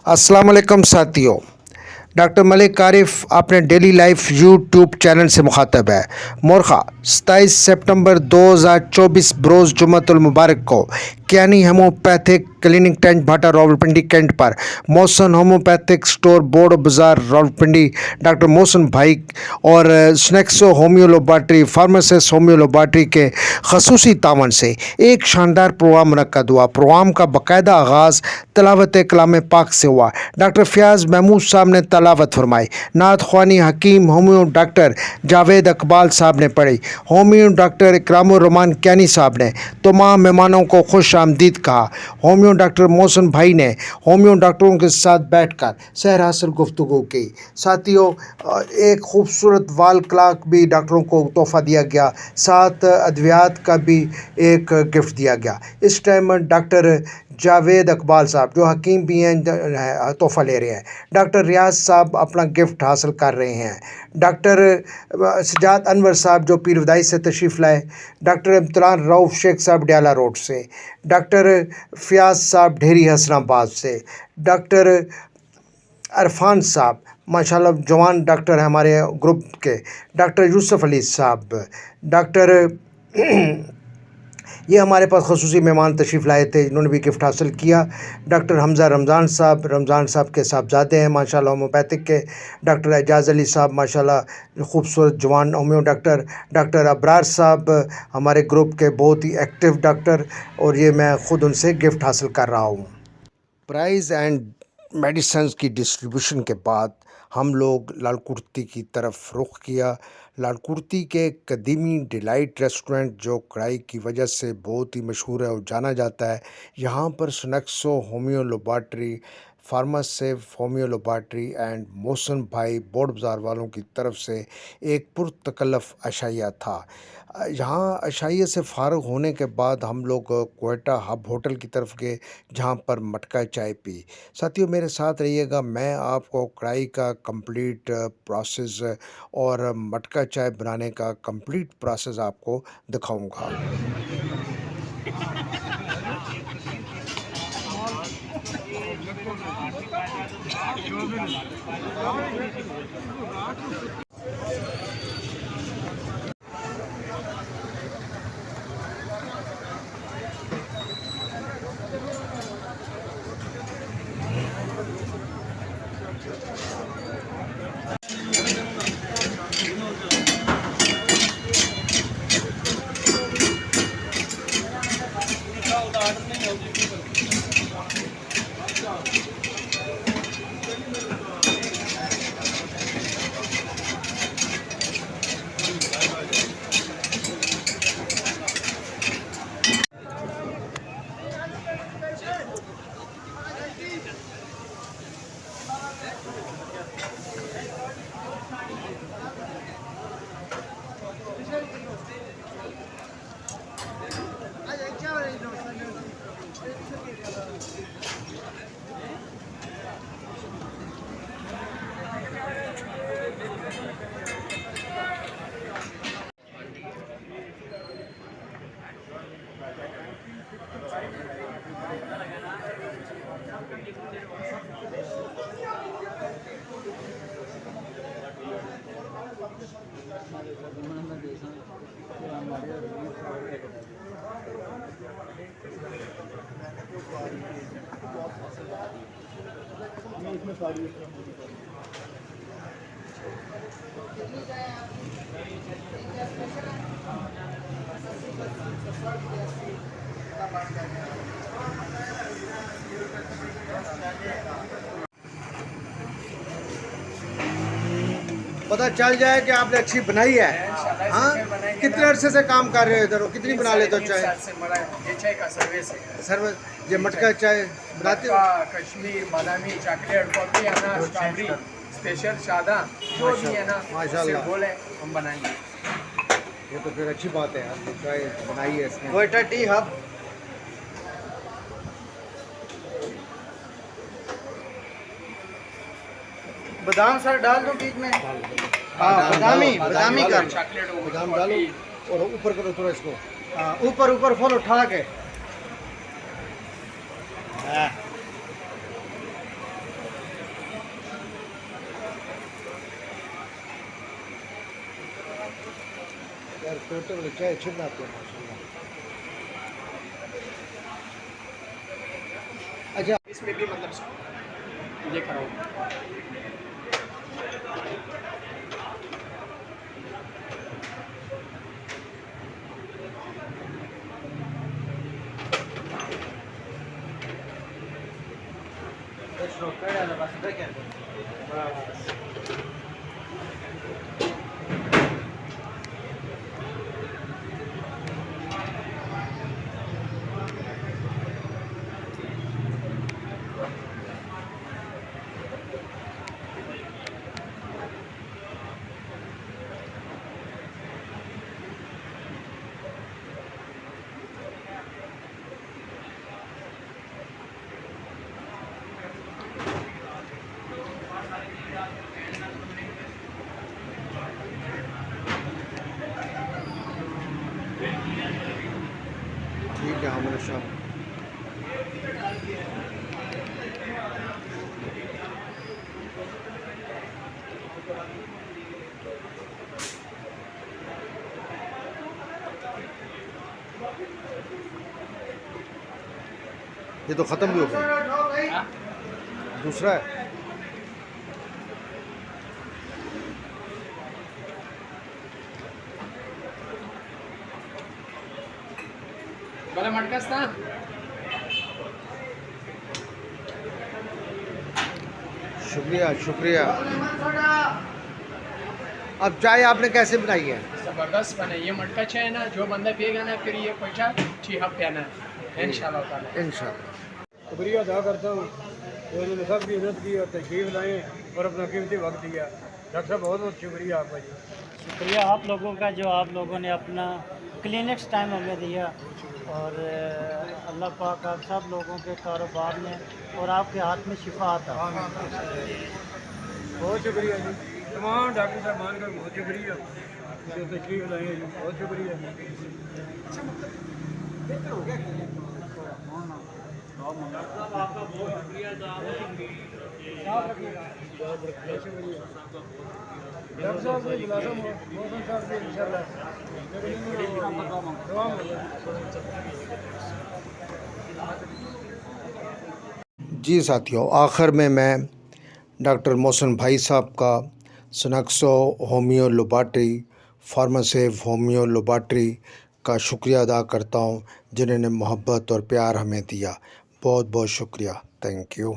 अस्सलाम वालेकुम साथियों। डॉक्टर मलिक आरिफ अपने डेली लाइफ यूट्यूब चैनल से मुखातब है। मोरखा 27 सितंबर 2024 बरोज़ जुम्मतुल मुबारक को कियानी होम्योपैथिक क्लिनिक टेंट भाटा रावलपिंडी कैंट पर मोहसन होम्योपैथिक स्टोर बोर्ड बाज़ार रावलपिंडी डॉक्टर मोहसन भाई और स्नैक्सो homoeo laboratory pharmacist homoeo laboratory के खसूसी तावन से एक शानदार प्रोग्राम मुनक्कद हुआ। प्रोग्राम का बाकायदा आगाज़ तलावत कलाम पाक से हुआ। डॉक्टर फ़याज़ महमूद साहब ने तलावत फरमाई। नात ख्वानी हकीम होम्यो डॉक्टर जावेद इकबाल साहब ने पढ़ी। होम्यो डॉक्टर इकरामुर रहमान कियानी साहब ने तमाम मेहमानों को खुश आमदीद कहा। होम्यो डॉक्टर मोहसन भाई ने होम्यो डॉक्टरों के साथ बैठकर सैर हासिल गुफ्तगू की। साथियों, एक खूबसूरत वाल क्लॉक भी डॉक्टरों को तोहफ़ा दिया गया, साथ अद्वियात का भी एक गिफ्ट दिया गया। इस टाइम डॉक्टर जावेद इकबाल साहब जो हकीम भी हैं तोहफ़ा ले रहे हैं। डॉक्टर रियाज साहब अपना गिफ्ट हासिल कर रहे हैं। डॉक्टर सजाद अनवर साहब जो पीरवदाई से तशरीफ़ लाए। डॉक्टर इम्तिरान रऊफ़ शेख साहब डयाला रोड से। डॉक्टर फ़याज़ साहब ढेरी हसनाबाद से। डॉक्टर अरफान साहब माशाल्लाह जवान डॉक्टर हैं हमारे ग्रुप के। डॉक्टर यूसुफ अली साहब, डॉक्टर ये हमारे पास ख़ुसूसी मेहमान तशरीफ़ लाए थे, इन्होंने भी गिफ्ट हासिल किया। डॉक्टर हमज़ा रमज़ान साहब के साहबज़ादे हैं माशाल्लाह होम्योपैथिक के। डॉक्टर एजाज़ अली साहब माशाल्लाह खूबसूरत जवान होम्यो डॉक्टर। डॉक्टर अबरार साहब हमारे ग्रुप के बहुत ही एक्टिव डॉक्टर, और ये मैं ख़ुद उनसे गिफ्ट हासिल कर रहा हूँ। प्राइज़ एंड मेडिसिन्स की डिस्ट्रीब्यूशन के बाद हम लोग लालकुर्ती की तरफ रुख किया। लालकुर्ती के कदीमी डिलाइट रेस्टोरेंट जो कढ़ाई की वजह से बहुत ही मशहूर है और जाना जाता है, यहाँ पर स्नैक्सो homoeo laboratory pharmacist homoeo laboratory and Mohsin भाई बोर्ड बाज़ार वालों की तरफ से एक पुरतकल्लफ़ अशाइया था। यहाँ अशाइया से फ़ारिग होने के बाद हम लोग क्वेटा हब होटल की तरफ गए, जहाँ पर मटका चाय पी। साथियों, मेरे साथ रहिएगा, मैं आपको कढ़ाई का कंप्लीट प्रोसेस और मटका चाय बनाने का कंप्लीट प्रोसेस आपको दिखाऊंगा। पता चल जाए कि आपने अच्छी बनाई है। हाँ, कितने अरसे से काम कर रहे हो इधर, कितनी बना लेते हो चाय? ये चाय का सर्विस है। सर्विस, ये मटका चाय बनाते हो? कश्मीर, बादामी, चॉकलेट, कॉफी, अनार, स्ट्रॉबेरी, स्पेशल सादा, जो भी है ना माशाल्लाह, बोले हम बनाएंगे। ये तो फिर अच्छी बात है, आपने चाय बनाई है इसमें। Quetta T hub. बादाम सर डाल दो बीच में। हाँ, बादामी कर बादाम डालो और ऊपर करो थोड़ा इसको। ऊपर ऊपर फॉल उठा के। टोटल चाय छिड़ना तो माशाल्लाह। अच्छा इसमें भी मतलब ये कराओ। ठीक है हमारे साहब। ये तो ख़त्म भी हो गया, दूसरा है। बड़ा मटकस ना। शुक्रिया शुक्रिया। अब चाय आपने कैसे बनाई है? ज़बरदस्त बने। ये मटका चाय ना, जो बंदा पिएगा ना फिर ये पैसा ठीक पियाना है इंशाल्लाह ताला। इंशाल्लाह। शुक्रिया अदा करता हूँ जो उन्होंने सब की इज्जत की और तशरीफ़ लाए और अपना कीमती वक्त दिया। डॉक्टर साहब बहुत बहुत शुक्रिया आपका जी। शुक्रिया आप लोगों का जो आप लोगों ने अपना क्लिनिक्स टाइम हमें दिया और अल्लाह पाक आप सब लोगों के कारोबार में और आपके हाथ में शिफा आता। बहुत शुक्रिया जी। तमाम डॉक्टर साहब मानकर बहुत शुक्रिया जो तशरीफ़ लाए जी। बहुत शुक्रिया डॉक्टर साहब को बुलाता हूँ मौसम साहब से इंशाल्लाह दुआ मांगो। जी साथियों, आखिर में मैं डॉक्टर मोहसिन भाई साहब का सनक्सो होम्यो लेबॉरेटरी फार्मासेव होम्यो लेबॉरेटरी का शुक्रिया अदा करता हूँ, जिन्होंने मोहब्बत और प्यार हमें दिया। बहुत बहुत शुक्रिया। Thank you.